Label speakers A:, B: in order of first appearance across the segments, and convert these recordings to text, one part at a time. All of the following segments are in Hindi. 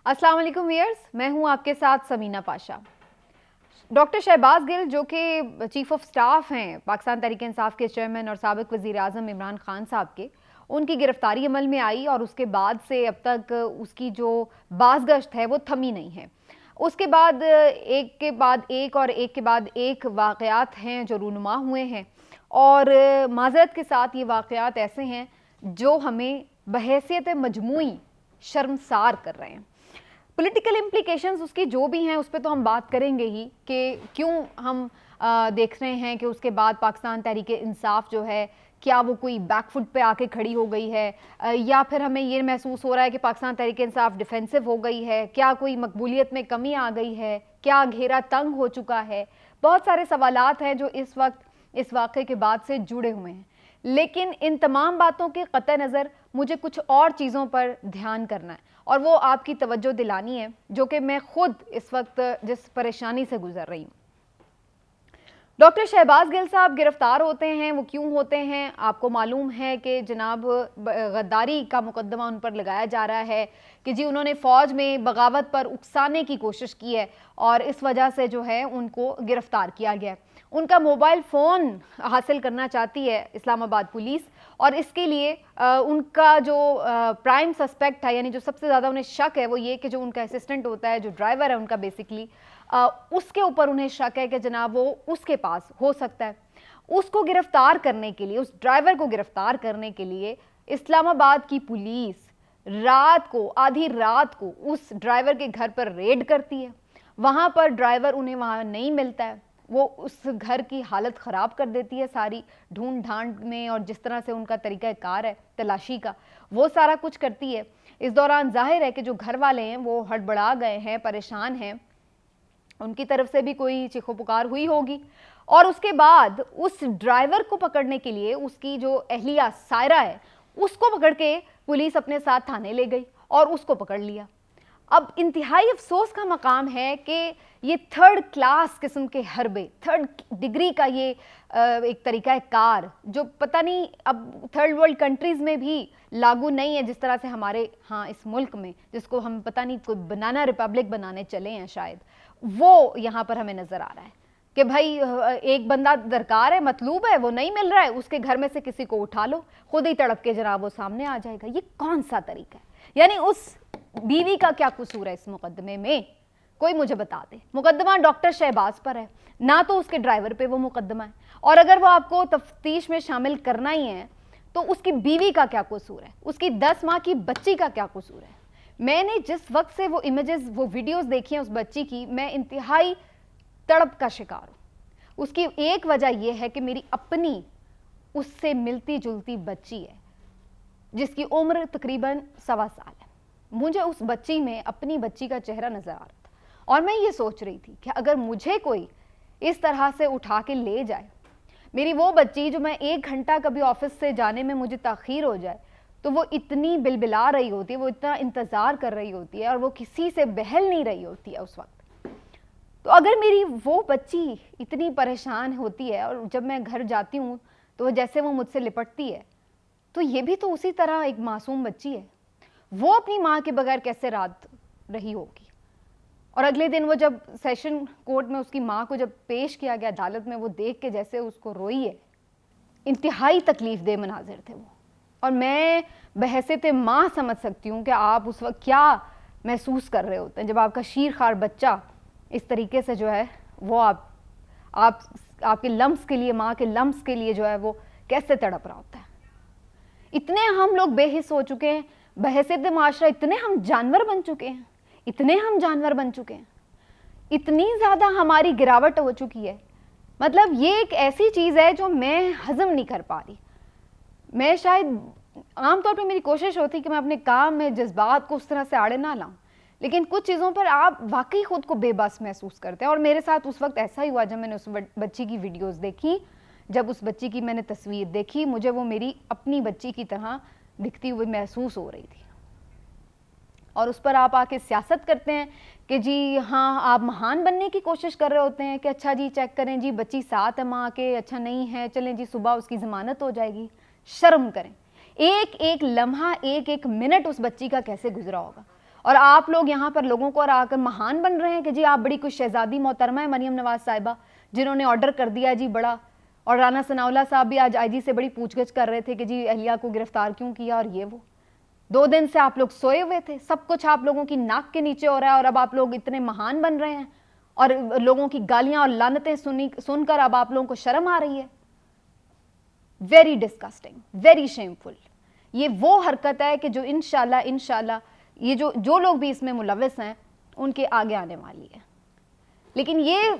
A: अस्सलाम वालेकुम व्यूअर्स, मैं हूं आपके साथ समीना पाशा। डॉक्टर शहबाज गिल जो कि चीफ ऑफ स्टाफ हैं पाकिस्तान तहरीक इंसाफ के चेयरमैन और साबिक वज़ीर आज़म इमरान खान साहब के, उनकी गिरफ्तारी अमल में आई और उसके बाद से अब तक उसकी जो बाज़गश्त है वो थमी नहीं है। उसके बाद एक के बाद एक और एक के बाद एक वाक़यात हैं जो रूनुमा हुए हैं और माज़रत के साथ ये वाक़यात ऐसे हैं जो हमें बहैसियत मजमूई शर्मसार कर रहे हैं। पॉलिटिकल इम्प्लीकेशंस उसकी जो भी हैं उस पर तो हम बात करेंगे ही कि क्यों हम देख रहे हैं कि उसके बाद पाकिस्तान तहरीक इंसाफ जो है क्या वो कोई बैकफुट पे आके खड़ी हो गई है, या फिर हमें ये महसूस हो रहा है कि पाकिस्तान तहरीक इंसाफ डिफेंसिव हो गई है, क्या कोई मकबूलियत में कमी आ गई है, क्या घेरा तंग हो चुका है। बहुत सारे सवालात हैं जो इस वक्त इस वाक़े के बाद से जुड़े हुए हैं, लेकिन इन तमाम बातों के क़त्ते नज़र मुझे कुछ और चीज़ों पर ध्यान करना है और वो आपकी तवज्जो दिलानी है जो कि मैं खुद इस वक्त जिस परेशानी से गुजर रही हूँ। डॉक्टर शहबाज गिल साहब गिरफ्तार होते हैं, वो क्यों होते हैं? आपको मालूम है कि जनाब गद्दारी का मुकदमा उन पर लगाया जा रहा है कि जी उन्होंने फ़ौज में बगावत पर उकसाने की कोशिश की है और इस वजह से जो है उनको गिरफ्तार किया गया है। उनका मोबाइल फ़ोन हासिल करना चाहती है इस्लामाबाद पुलिस और इसके लिए उनका जो प्राइम सस्पेक्ट है, यानी जो सबसे ज़्यादा उन्हें शक है, वो ये कि जो उनका असिस्टेंट होता है, जो ड्राइवर है उनका बेसिकली, उसके ऊपर उन्हें शक है कि जनाब वो उसके पास हो सकता है। उसको गिरफ्तार करने के लिए, उस ड्राइवर को गिरफ्तार करने के लिए इस्लामाबाद की पुलिस रात को, आधी रात को उस ड्राइवर के घर पर रेड करती है। वहाँ पर ड्राइवर उन्हें वहाँ नहीं मिलता है, वो उस घर की हालत ख़राब कर देती है सारी ढूंढ ढांड में, और जिस तरह से उनका तरीका कार है तलाशी का, वो सारा कुछ करती है। इस दौरान जाहिर है कि जो घर वाले हैं वो हड़बड़ा गए हैं, परेशान हैं, उनकी तरफ से भी कोई चीखो पुकार हुई होगी। और उसके बाद उस ड्राइवर को पकड़ने के लिए उसकी जो अहलिया सायरा है उसको पकड़ के पुलिस अपने साथ थाने ले गई और उसको पकड़ लिया। अब इंतहाई अफसोस का मकाम है कि ये थर्ड क्लास किस्म के हरबे, थर्ड डिग्री का ये एक तरीका है कार जो पता नहीं अब थर्ड वर्ल्ड कंट्रीज़ में भी लागू नहीं है जिस तरह से हमारे यहाँ इस मुल्क में, जिसको हम पता नहीं कोई बनाना रिपब्लिक बनाने चले हैं शायद, वो यहाँ पर हमें नज़र आ रहा है कि भाई एक बंदा दरकार है, मतलूब है, वो नहीं मिल रहा है, उसके घर में से किसी को उठा लो, खुद ही तड़प के जनाब वो सामने आ जाएगा। ये कौन सा तरीका है? यानी उस बीवी का क्या कसूर है इस मुकदमे में? कोई मुझे बता दे। मुकदमा डॉक्टर शहबाज पर है, ना तो उसके ड्राइवर पे वो मुकदमा है, और अगर वो आपको तफ्तीश में शामिल करना ही है तो उसकी बीवी का क्या कसूर है, उसकी 10 माह की बच्ची का क्या कसूर है? मैंने जिस वक्त से वो इमेजेस, वो वीडियोस देखी हैं उस बच्ची की, मैं इंतहाई तड़प का शिकार हूँ। उसकी एक वजह यह है कि मेरी अपनी उससे मिलती जुलती बच्ची है जिसकी उम्र तकरीबन 1.25 साल है। मुझे उस बच्ची में अपनी बच्ची का चेहरा नजर आ रहा था और मैं ये सोच रही थी कि अगर मुझे कोई इस तरह से उठा के ले जाए, मेरी वो बच्ची जो मैं 1 घंटा कभी ऑफिस से जाने में मुझे ताखीर हो जाए तो वो इतनी बिलबिला रही होती है, वो इतना इंतज़ार कर रही होती है और वो किसी से बहल नहीं रही होती है उस वक्त। तो अगर मेरी वो बच्ची इतनी परेशान होती है और जब मैं घर जाती हूँ तो जैसे वो मुझसे लिपटती है, तो ये भी तो उसी तरह एक मासूम बच्ची है। वो अपनी माँ के बगैर कैसे रात रही होगी? और अगले दिन वो जब सेशन कोर्ट में उसकी माँ को जब पेश किया गया अदालत में, वो देख के जैसे उसको रोई है, इंतहाई तकलीफ दे मनाजिर थे वो। और मैं बहैसियत माँ समझ सकती हूँ कि आप उस वक्त क्या महसूस कर रहे होते हैं जब आपका शीरखार बच्चा इस तरीके से जो है वो आपके लम्स के लिए, माँ के लम्स के लिए जो है वो कैसे तड़प रहा होता है। इतने हम लोग बेहिस हो चुके हैं, बहैसियत माशरा इतने हम जानवर बन चुके हैं, इतने हम जानवर बन चुके हैं, इतनी ज़्यादा हमारी गिरावट हो चुकी है। मतलब ये एक ऐसी चीज़ है जो मैं हजम नहीं कर पा रही। मैं शायद आमतौर पे मेरी कोशिश होती कि मैं अपने काम में जज्बात को उस तरह से आड़े ना लाऊं, लेकिन कुछ चीज़ों पर आप वाकई खुद को बेबस महसूस करते हैं। और मेरे साथ उस वक्त ऐसा ही हुआ जब मैंने उस बच्ची की वीडियोस देखी, जब उस बच्ची की मैंने तस्वीर देखी, मुझे वो मेरी अपनी बच्ची की तरह दिखती हुई महसूस हो रही थी। और उस पर आप आके सियासत करते हैं कि जी हाँ, आप महान बनने की कोशिश कर रहे होते हैं कि अच्छा जी चेक करें जी बच्ची साथ है माँ के, अच्छा नहीं है, चलें जी सुबह उसकी ज़मानत हो जाएगी। शर्म करें। एक एक लम्हा, एक एक मिनट उस बच्ची का कैसे गुजरा होगा। और आप लोग यहाँ पर लोगों को आकर महान बन रहे हैं कि जी आप बड़ी कुछ शहजादी मोहतरमा है मरियम नवाज साहिबा, जिन्होंने ऑर्डर कर दिया जी बड़ा। और राना सनाउल्लाह साहब भी आज आईजी से बड़ी पूछगछ कर रहे थे कि जी अहलिया को गिरफ्तार क्यों किया, और ये वो 2 दिन से आप लोग सोए हुए थे, सब कुछ आप लोगों की नाक के नीचे हो रहा है, और अब आप लोग इतने महान बन रहे हैं और लोगों की गालियां और लानतें सुनकर अब आप लोगों को शर्म आ रही है। Very disgusting, very shameful. ये वो हरकत है कि जो इंशाल्लाह ये जो लोग भी इसमें मुलविस हैं उनके आगे आने वाली है। लेकिन ये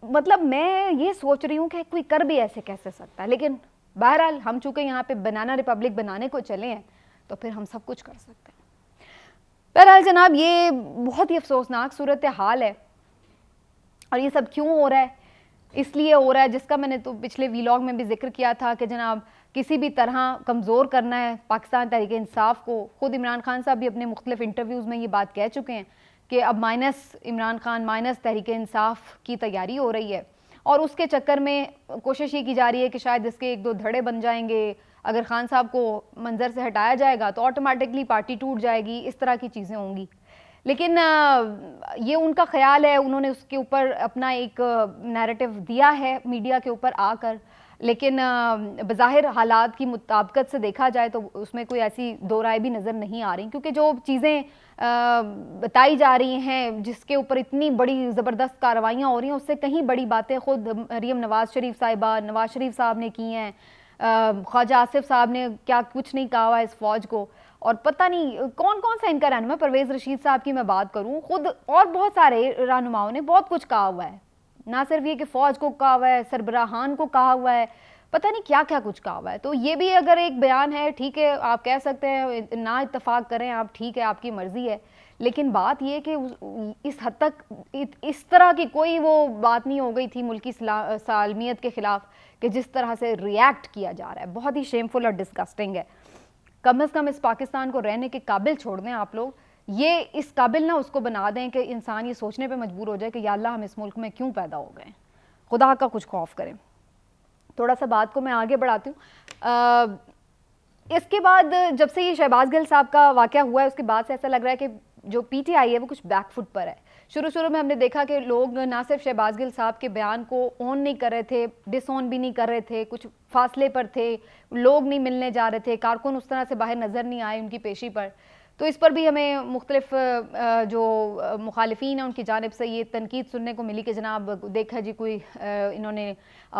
A: मतलब मैं ये सोच रही हूँ कि कोई कर भी ऐसे कैसे सकता है, लेकिन बहरहाल हम चूंकि यहाँ पे बनाना रिपब्लिक बनाने को चले हैं तो फिर हम सब कुछ कर सकते हैं। बहरहाल जनाब, ये बहुत ही अफसोसनाक सूरत हाल है। और ये सब क्यों हो रहा है? इसलिए हो रहा है, जिसका मैंने तो पिछले वीलॉग में भी जिक्र किया था कि जनाब किसी भी तरह कमज़ोर करना है पाकिस्तान तहरीक इंसाफ को। खुद इमरान खान साहब भी अपने मुख्तलिफ इंटरव्यूज़ में ये बात कह चुके हैं कि अब माइनस इमरान खान माइनस तहरीक इंसाफ की तैयारी हो रही है, और उसके चक्कर में कोशिश ये की जा रही है कि शायद इसके 1-2 धड़े बन जाएंगे। अगर खान साहब को मंजर से हटाया जाएगा तो ऑटोमेटिकली पार्टी टूट जाएगी, इस तरह की चीज़ें होंगी। लेकिन ये उनका ख्याल है, उन्होंने उसके ऊपर अपना एक नैरेटिव दिया है मीडिया के ऊपर आकर, लेकिन बज़ाहिर हालात की मुताबिकत से देखा जाए तो उसमें कोई ऐसी दो राय भी नज़र नहीं आ रही, क्योंकि जो चीज़ें बताई जा रही हैं जिसके ऊपर इतनी बड़ी ज़बरदस्त कार्रवाइयाँ हो रही हैं, उससे कहीं बड़ी बातें खुद मरीम नवाज़ शरीफ साहिबा, नवाज़ शरीफ साहब ने की हैं। ख्वाजा आसिफ साहब ने क्या कुछ नहीं कहा हुआ है इस फौज को, और पता नहीं कौन कौन सा इनका रहनुमा, परवेज़ रशीद साहब की मैं बात करूं, खुद और बहुत सारे रहनुमाओं ने बहुत कुछ कहा हुआ है। ना सिर्फ ये कि फ़ौज को कहा हुआ है, सरबराहान को कहा हुआ है, पता नहीं क्या क्या कुछ कहा हुआ है। तो ये भी अगर एक बयान है, ठीक है, आप कह सकते हैं ना इत्तफाक करें आप, ठीक है, आपकी मर्ज़ी है, लेकिन बात ये कि इस हद तक इस तरह की कोई वो बात नहीं हो गई थी मुल्की सालमियत के ख़िलाफ़ कि जिस तरह से रिएक्ट किया जा रहा है। बहुत ही शेमफुल और डिस्गस्टिंग है। कम से कम इस पाकिस्तान को रहने के काबिल छोड़ दें आप लोग, ये इस काबिल ना उसको बना दें कि इंसान ये सोचने पे मजबूर हो जाए कि या अल्लाह हम इस मुल्क में क्यों पैदा हो गए। खुदा का कुछ खौफ करें। थोड़ा सा बात को मैं आगे बढ़ाती हूँ। इसके बाद जब से ये शहबाज गिल साहब का वाक़या हुआ है, उसके बाद से ऐसा लग रहा है कि जो PTI है वो कुछ बैकफुट पर है। शुरू में हमने देखा कि लोग ना सिर्फ शहबाज गिल साहब के बयान को ऑन नहीं कर रहे थे, डिसऑन भी नहीं कर रहे थे, कुछ फासले पर थे, लोग नहीं मिलने जा रहे थे, कारकुन उस तरह से बाहर नज़र नहीं आए उनकी पेशी पर। तो इस पर भी हमें मुख्तलिफ जो मुखालिफिन हैं उनकी जानिब से ये तनकीद सुनने को मिली कि जनाब देखा जी कोई इन्होंने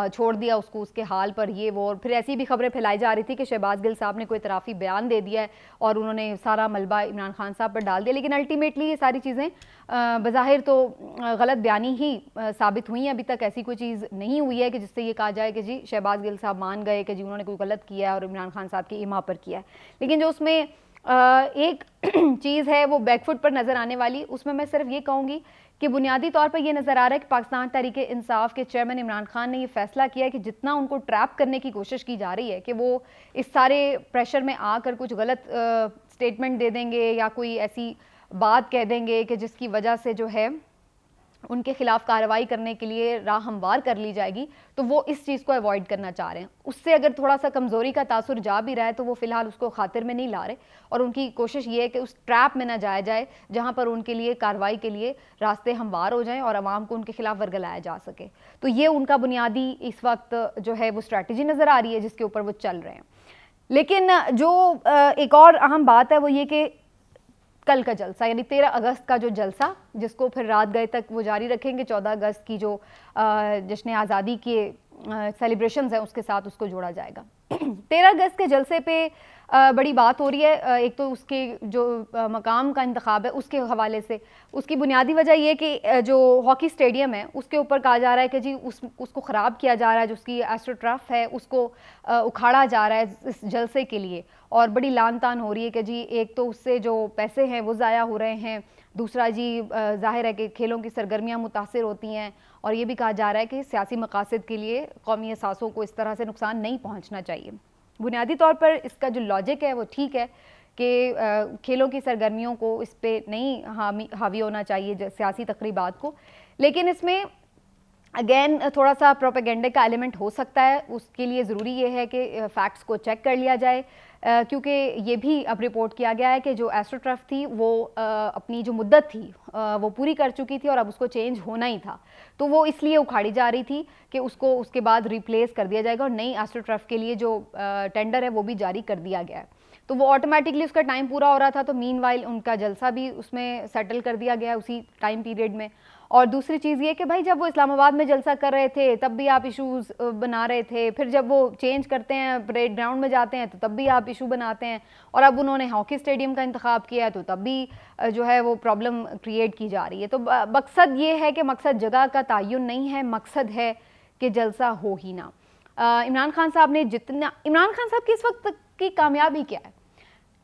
A: छोड़ दिया उसको उसके हाल पर, ये वो। और फिर ऐसी भी खबरें फैलाई जा रही थी कि शहबाज गिल साहब ने कोई तराफी बयान दे दिया है और उन्होंने सारा मलबा इमरान खान साहब पर डाल दिया। लेकिन अल्टीमेटली ये सारी चीज़ें बज़ाहिर तो गलत बयानी ही साबित हुई हैं। अभी तक ऐसी कोई चीज़ नहीं हुई है कि जिससे ये कहा जाए कि जी शहबाज गिल साहब मान गए कि जी उन्होंने कोई गलत किया है और इमरान खान साहब की इमा पर किया है। लेकिन जो उसमें एक चीज़ है वो बैकफुट पर नज़र आने वाली, उसमें मैं सिर्फ ये कहूँगी कि बुनियादी तौर पर यह नज़र आ रहा है कि पाकिस्तान तहरीक इंसाफ के चेयरमैन इमरान खान ने यह फैसला किया है कि जितना उनको ट्रैप करने की कोशिश की जा रही है कि वो इस सारे प्रेशर में आकर कुछ गलत स्टेटमेंट दे देंगे या कोई ऐसी बात कह देंगे कि जिसकी वजह से जो है उनके खिलाफ कार्रवाई करने के लिए राह हमवार कर ली जाएगी, तो वो इस चीज़ को अवॉइड करना चाह रहे हैं। उससे अगर थोड़ा सा कमज़ोरी का तासुर जा भी रहा है तो वो फ़िलहाल उसको खातिर में नहीं ला रहे, और उनकी कोशिश ये है कि उस ट्रैप में ना जाया जाए जहाँ पर उनके लिए कार्रवाई के लिए रास्ते हमवार हो जाएँ और आवाम को उनके खिलाफ वर्गलाया जा सके। तो ये उनका बुनियादी इस वक्त जो है वो स्ट्रैटेजी नज़र आ रही है जिसके ऊपर वो चल रहे हैं। लेकिन जो एक और अहम बात है वो ये कि कल का जलसा यानी 13 अगस्त का जो जलसा, जिसको फिर रात गए तक वो जारी रखेंगे, 14 अगस्त की जो जश्न आज़ादी के सेलिब्रेशंस हैं उसके साथ उसको जोड़ा जाएगा। 13 अगस्त के जलसे पे बड़ी बात हो रही है। एक तो उसके जो मकाम का इंतखाब है उसके हवाले से, उसकी बुनियादी वजह यह कि जो हॉकी स्टेडियम है उसके ऊपर कहा जा रहा है कि जी उसको ख़राब किया जा रहा है, जो उसकी एस्ट्रोटर्फ है उसको उखाड़ा जा रहा है इस जलसे के लिए, और बड़ी लान तान हो रही है कि जी एक तो उससे जो पैसे हैं वो ज़ाया हो रहे हैं, दूसरा जी जाहिर है कि खेलों की सरगर्मियाँ मुतासिर होती हैं, और ये भी कहा जा रहा है कि सियासी मकासद के लिए कौमी असासों को इस तरह से नुकसान नहीं पहुँचना चाहिए। बुनियादी तौर पर इसका जो लॉजिक है वो ठीक है कि खेलों की सरगर्मियों को इस पर नहीं हावी होना चाहिए सियासी तकरीबात को, लेकिन इसमें अगेन थोड़ा सा प्रोपेगेंडे का एलिमेंट हो सकता है। उसके लिए ज़रूरी ये है कि फैक्ट्स को चेक कर लिया जाए। क्योंकि ये भी अब रिपोर्ट किया गया है कि जो एस्ट्रोटर्फ थी वो अपनी जो मुद्दत थी वो पूरी कर चुकी थी और अब उसको चेंज होना ही था, तो वो इसलिए उखाड़ी जा रही थी कि उसको उसके बाद रिप्लेस कर दिया जाएगा और नई एस्ट्रोटर्फ के लिए जो टेंडर है वो भी जारी कर दिया गया है। तो वो ऑटोमेटिकली उसका टाइम पूरा हो रहा था, तो मीनवाइल उनका जलसा भी उसमें सेटल कर दिया गया उसी टाइम पीरियड में। और दूसरी चीज़ ये कि भाई जब वो इस्लामाबाद में जलसा कर रहे थे तब भी आप इशूज़ बना रहे थे, फिर जब वो चेंज करते हैं परेड ग्राउंड में जाते हैं तो तब भी आप इशू बनाते हैं, और अब उन्होंने हॉकी स्टेडियम का इंतखाब किया है तो तब भी जो है वो प्रॉब्लम क्रिएट की जा रही है। तो मकसद ये है कि मकसद जगह का तयन नहीं है, मकसद है कि जलसा हो ही ना। इमरान खान साहब ने जितना, इमरान खान साहब की इस वक्त की कामयाबी क्या है?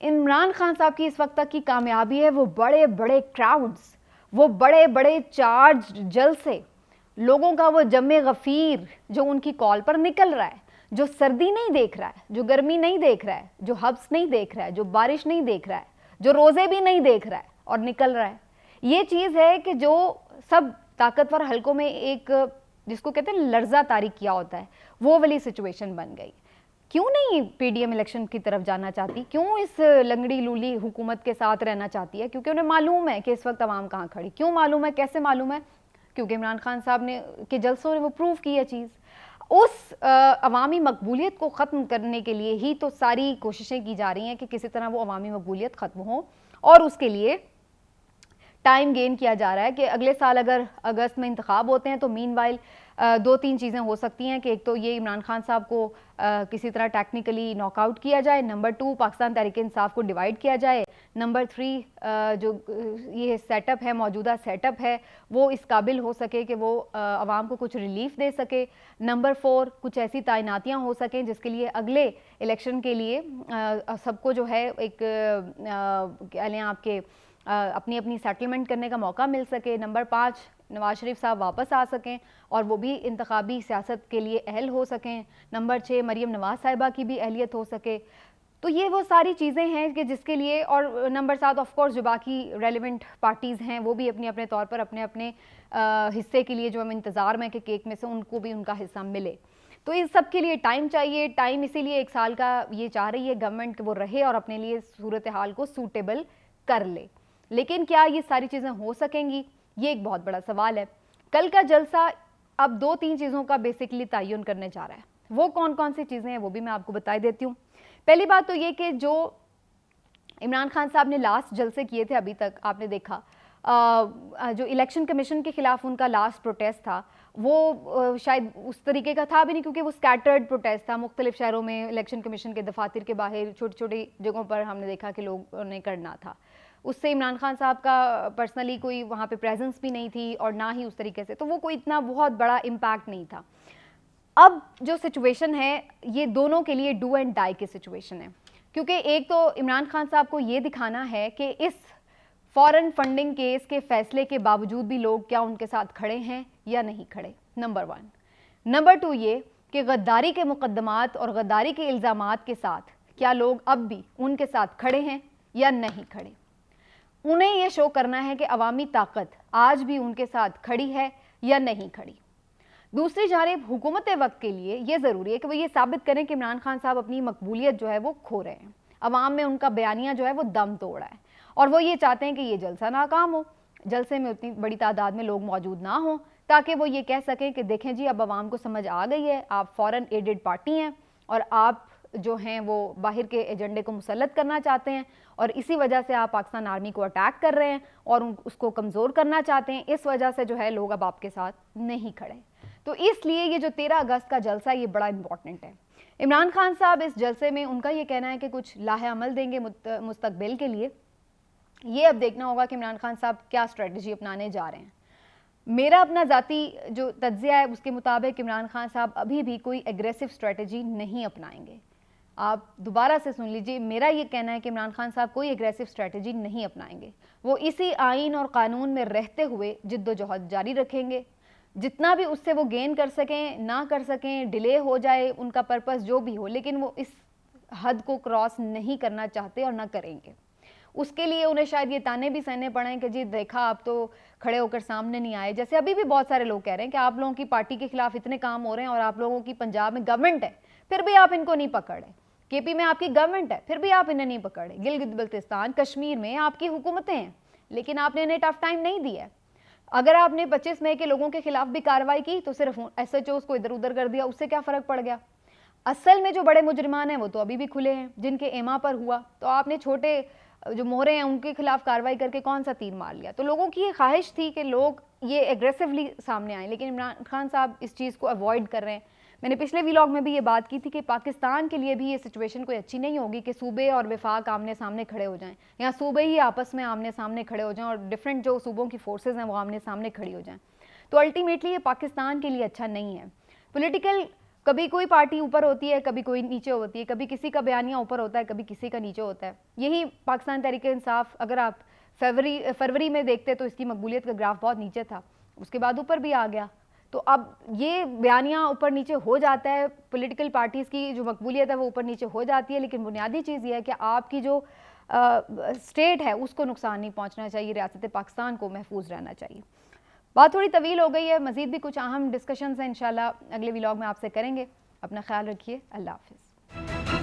A: इमरान खान साहब की इस वक्त तक की कामयाबी है वो बड़े बड़े क्राउड्स, वो बड़े बड़े चार्ज जलसे, लोगों का वो जमे गफ़ीर जो उनकी कॉल पर निकल रहा है, जो सर्दी नहीं देख रहा है, जो गर्मी नहीं देख रहा है, जो हब्स नहीं देख रहा है, जो बारिश नहीं देख रहा है, जो रोज़े भी नहीं देख रहा है और निकल रहा है। ये चीज़ है कि जो सब ताकतवर हलकों में एक जिसको कहते हैं लर्जा तारी किया होता है, वो वाली सिचुएशन बन गई। क्यों नहीं पीडीएम इलेक्शन की तरफ जाना चाहती, क्यों इस लंगड़ी लूली हुकूमत के साथ रहना चाहती है? क्योंकि उन्हें मालूम है कि इस वक्त अवाम कहाँ खड़ी। क्यों मालूम है, कैसे मालूम है? क्योंकि इमरान खान साहब ने के जलसों ने वो प्रूव की है चीज़। उस अवामी मकबूलियत को ख़त्म करने के लिए ही तो सारी कोशिशें की जा रही हैं कि किसी तरह वो अवामी मकबूलियत ख़त्म हो, और उसके लिए टाइम गेन किया जा रहा है कि अगले साल अगर अगस्त में इंतखाब होते हैं तो मीनवाइल दो तीन चीज़ें हो सकती हैं कि एक तो ये इमरान खान साहब को किसी तरह टेक्निकली नॉकआउट किया जाए, नंबर 2 पाकिस्तान तहरीक इंसाफ को डिवाइड किया जाए, नंबर 3 जो ये सेटअप है, मौजूदा सेटअप है, वो इस काबिल हो सके कि वो आवाम को कुछ रिलीफ दे सके, नंबर 4 कुछ ऐसी तैनातियाँ हो सकें जिसके लिए अगले इलेक्शन के लिए सबको जो है एक क्या लें आपके अपनी अपनी सेटलमेंट करने का मौका मिल सके, नंबर 5 नवाज शरीफ साहब वापस आ सकें और वो भी इंतखाबी सियासत के लिए अहल हो सकें, नंबर 6 मरीम नवाज साहिबा की भी अहलियत हो सके। तो ये वो सारी चीज़ें हैं कि जिसके लिए, और नंबर 7 ऑफ कोर्स जो बाकी रेलिवेंट पार्टीज़ हैं वो भी अपने अपने तौर पर अपने अपने हिस्से के लिए जो हम इंतज़ार में कि केक में से उनको भी उनका हिस्सा मिले। तो इस सब के लिए टाइम चाहिए। टाइम इसीलिए 1 साल का ये चाह रही है गवर्नमेंट कि वो रहे और अपने लिए सूरत हाल को सूटेबल कर ले। लेकिन क्या ये सारी चीज़ें हो सकेंगी, ये एक बहुत बड़ा सवाल है। कल का जलसा अब 2-3 चीज़ों का बेसिकली तयन करने जा रहा है। वो कौन कौन सी चीज़ें हैं वो भी मैं आपको बता देती हूँ। पहली बात तो ये कि जो इमरान खान साहब ने लास्ट जलसे किए थे अभी तक आपने देखा, जो इलेक्शन कमीशन के खिलाफ उनका लास्ट प्रोटेस्ट था वो शायद उस तरीके का था भी नहीं, क्योंकि वो स्कैटर्ड प्रोटेस्ट था। मुख्तलिफ शहरों में इलेक्शन कमीशन के दफातर के बाहर छोटी छोटी जगहों पर हमने देखा कि लोगों ने करना था। उससे इमरान खान साहब का पर्सनली कोई वहाँ पे प्रेजेंस भी नहीं थी और ना ही उस तरीके से, तो वो कोई इतना बहुत बड़ा इम्पैक्ट नहीं था। अब जो सिचुएशन है ये दोनों के लिए डू एंड डाई की सिचुएशन है, क्योंकि एक तो इमरान खान साहब को ये दिखाना है कि इस फॉरेन फंडिंग केस के फैसले के बावजूद भी लोग क्या उनके साथ खड़े हैं या नहीं खड़े, नंबर 1। नंबर 2 ये कि गद्दारी के मुकदमात और गद्दारी के इल्ज़ामात के साथ क्या लोग अब भी उनके साथ खड़े हैं या नहीं खड़े। उन्हें यह शो करना है कि अवामी ताकत आज भी उनके साथ खड़ी है या नहीं खड़ी। दूसरी जानिब हुकूमत वक्त के लिए यह ज़रूरी है कि वो ये साबित करें कि इमरान खान साहब अपनी मकबूलियत जो है वो खो रहे हैं, अवाम में उनका बयानिया जो है वो दम तोड़ा है, और वो ये चाहते हैं कि ये जलसा नाकाम हो, जलसे में उतनी बड़ी तादाद में लोग मौजूद ना हो, ताकि वो ये कह सकें कि देखें जी अब अवाम को समझ आ गई है, आप फॉरेन एडेड पार्टी हैं और आप जो हैं वो बाहर के एजेंडे को मुसल्लत करना चाहते हैं, और इसी वजह से आप पाकिस्तान आर्मी को अटैक कर रहे हैं और उसको कमज़ोर करना चाहते हैं। इस वजह से जो है लोग अब आपके साथ नहीं खड़े। तो इसलिए ये जो 13 अगस्त का जलसा ये बड़ा इंपॉर्टेंट है। इमरान खान साहब इस जलसे में उनका ये कहना है कि कुछ लाहे अमल देंगे मुस्तकबिल के लिए। ये अब देखना होगा कि इमरान खान साहब क्या स्ट्रेटजी अपनाने जा रहे हैं। मेरा अपना ज़ाती जो तज्ज़िया है उसके मुताबिक इमरान खान साहब अभी भी कोई एग्रेसिव स्ट्रेटजी नहीं अपनाएंगे। आप दोबारा से सुन लीजिए, मेरा ये कहना है कि इमरान खान साहब कोई एग्रेसिव स्ट्रेटजी नहीं अपनाएंगे। वो इसी आइन और कानून में रहते हुए जिद्दोजहद जारी रखेंगे, जितना भी उससे वो गेन कर सकें ना कर सकें, डिले हो जाए, उनका पर्पस जो भी हो, लेकिन वो इस हद को क्रॉस नहीं करना चाहते और ना करेंगे। उसके लिए उन्हें शायद ये ताने भी सहने पड़े कि जी देखा आप तो खड़े होकर सामने नहीं आए। जैसे अभी भी बहुत सारे लोग कह रहे हैं कि आप लोगों की पार्टी के खिलाफ इतने काम हो रहे हैं और आप लोगों की पंजाब में गवर्नमेंट है, फिर भी आप इनको नहीं पकड़ रहे। केपी में आपकी गवर्नमेंट है, फिर भी आप इन्हें नहीं पकड़े। गिलगित बल्तिस्तान, कश्मीर में आपकी हुकूमतें हैं, लेकिन आपने इन्हें टफ टाइम नहीं दिया है। अगर आपने 25 मई के लोगों के खिलाफ भी कार्रवाई की तो सिर्फ SHOs को इधर उधर कर दिया, उससे क्या फ़र्क पड़ गया? असल में जो बड़े मुजरिमान हैं वो तो अभी भी खुले हैं, जिनके एमा पर हुआ, तो आपने छोटे जो मोहरे हैं उनके खिलाफ कार्रवाई करके कौन सा तीर मार लिया? तो लोगों की ये ख्वाहिश थी कि लोग ये एग्रेसिवली सामने आए, लेकिन इमरान खान साहब इस चीज़ को अवॉइड कर रहे हैं। मैंने पिछले व्लॉग में भी ये बात की थी कि पाकिस्तान के लिए भी ये सिचुएशन कोई अच्छी नहीं होगी कि सूबे और वफाक आमने सामने खड़े हो जाएं, या सूबे ही आपस में आमने सामने खड़े हो जाएं और डिफरेंट जो सूबों की फोर्सेज हैं वो आमने सामने खड़ी हो जाएं। तो अल्टीमेटली ये पाकिस्तान के लिए अच्छा नहीं है। पॉलिटिकल कभी कोई पार्टी ऊपर होती है, कभी कोई नीचे होती है, कभी किसी का बयानिया ऊपर होता है, कभी किसी का नीचे होता है। यही पाकिस्तान तहरीक-ए-इंसाफ, अगर आप फरवरी में देखते तो इसकी मकबूलियत का ग्राफ बहुत नीचे था, उसके बाद ऊपर भी आ गया। तो अब ये बयानिया ऊपर नीचे हो जाता है, पॉलिटिकल पार्टीज़ की जो मकबूलियत है वो ऊपर नीचे हो जाती है, लेकिन बुनियादी चीज़ ये है कि आपकी जो स्टेट है उसको नुकसान नहीं पहुँचना चाहिए, रियासत पाकिस्तान को महफूज रहना चाहिए। बात थोड़ी तवील हो गई है, मज़ीद भी कुछ अहम डिस्कशंस हैं इंशाल्लाह अगले व्लॉग में आपसे करेंगे। अपना ख्याल रखिए, अल्लाह हाफ़िज़।